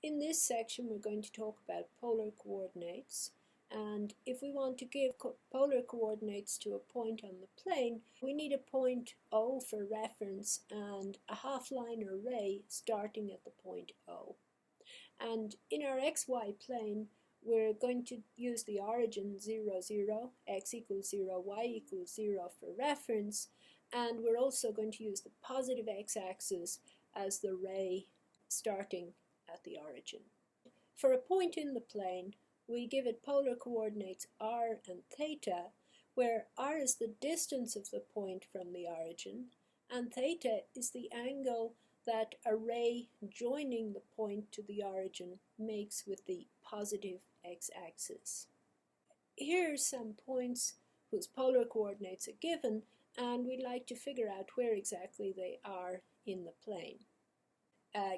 In this section we're going to talk about polar coordinates, and if we want to give polar coordinates to a point on the plane, we need a point O for reference and a half-line array starting at the point O. And in our xy plane we're going to use the origin 0, 0, x equals 0, y equals 0 for reference, and we're also going to use the positive x-axis as the ray starting at the origin. For a point in the plane, we give it polar coordinates r and theta, where r is the distance of the point from the origin, and theta is the angle that a ray joining the point to the origin makes with the positive x-axis. Here are some points whose polar coordinates are given, and we'd like to figure out where exactly they are in the plane.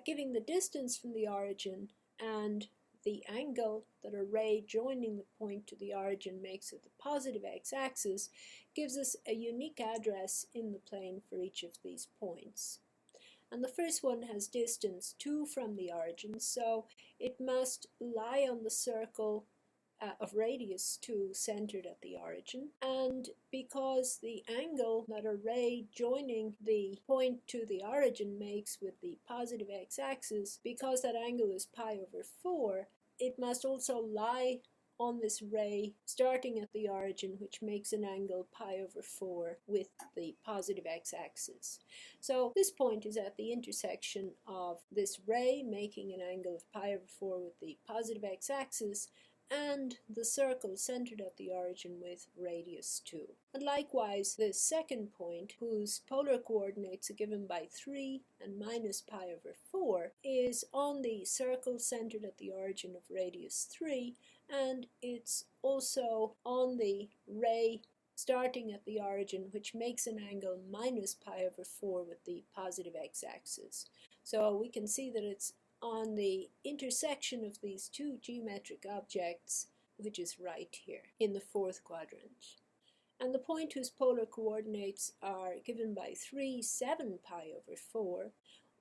Giving the distance from the origin and the angle that a ray joining the point to the origin makes with the positive x-axis gives us a unique address in the plane for each of these points. And the first one has distance 2 from the origin, so it must lie on the circle of radius 2 centered at the origin, and because the angle that a ray joining the point to the origin makes with the positive x-axis, because that angle is pi over 4, it must also lie on this ray starting at the origin, which makes an angle pi over 4 with the positive x-axis. So this point is at the intersection of this ray making an angle of pi over 4 with the positive x-axis and the circle centered at the origin with radius 2. And likewise, the second point, whose polar coordinates are given by 3 and minus pi over 4, is on the circle centered at the origin of radius 3, and it's also on the ray starting at the origin, which makes an angle minus pi over 4 with the positive x-axis. So we can see that it's on the intersection of these two geometric objects, which is right here in the fourth quadrant. And the point whose polar coordinates are given by 3, 7 pi over 4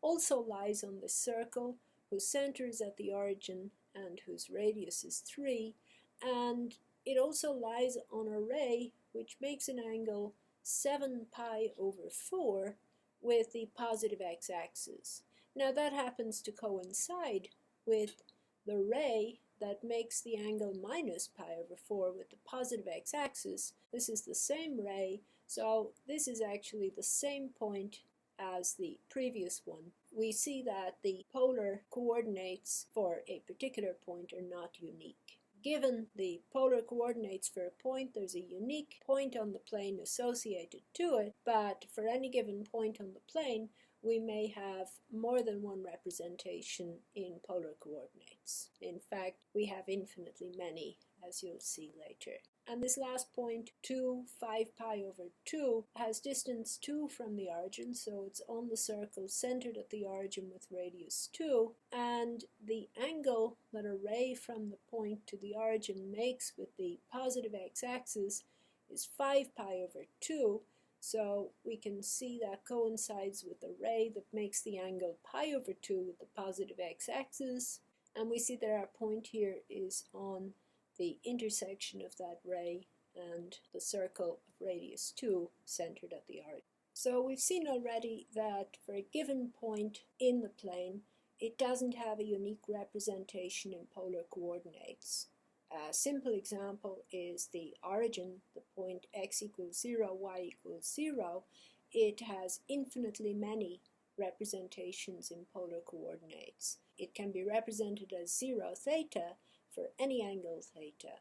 also lies on the circle whose center is at the origin and whose radius is 3, and it also lies on a ray which makes an angle 7 pi over 4 with the positive x-axis. Now that happens to coincide with the ray that makes the angle minus pi over 4 with the positive x-axis. This is the same ray, so this is actually the same point as the previous one. We see that the polar coordinates for a particular point are not unique. Given the polar coordinates for a point, there's a unique point on the plane associated to it, but for any given point on the plane, we may have more than one representation in polar coordinates. In fact, we have infinitely many, as you'll see later. And this last point, 2, 5 pi over 2, has distance 2 from the origin, so it's on the circle centered at the origin with radius 2, and the angle that a ray from the point to the origin makes with the positive x-axis is 5 pi over 2, so we can see that coincides with the ray that makes the angle pi over 2 with the positive x-axis, and we see that our point here is on the intersection of that ray and the circle of radius 2 centered at the origin. So we've seen already that for a given point in the plane, it doesn't have a unique representation in polar coordinates. A simple example is the origin, the point x equals 0, y equals 0. It has infinitely many representations in polar coordinates. It can be represented as 0 theta for any angle theta.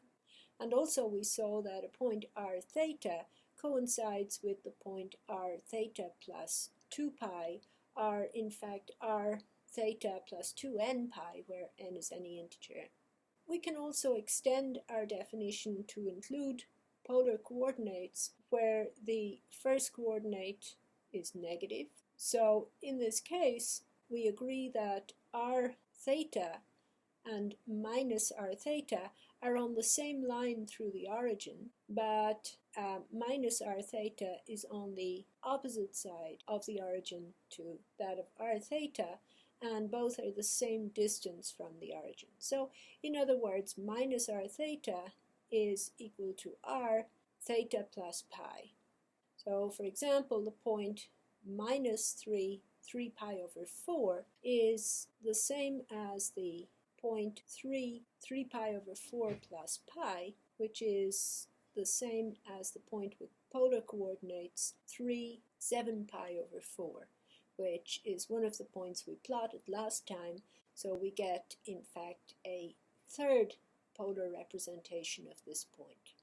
And also we saw that a point r theta coincides with the point r theta plus 2 pi, or in fact r theta plus 2n pi, where n is any integer. We can also extend our definition to include polar coordinates where the first coordinate is negative. So in this case, we agree that r theta and minus r theta are on the same line through the origin, but minus r theta is on the opposite side of the origin to that of r theta, and both are the same distance from the origin. So in other words, minus r theta is equal to r theta plus pi. So for example, the point minus 3 pi over 4 is the same as the point 3 pi over 4 plus pi, which is the same as the point with polar coordinates 7 pi over 4, which is one of the points we plotted last time. So we get, in fact, a third polar representation of this point.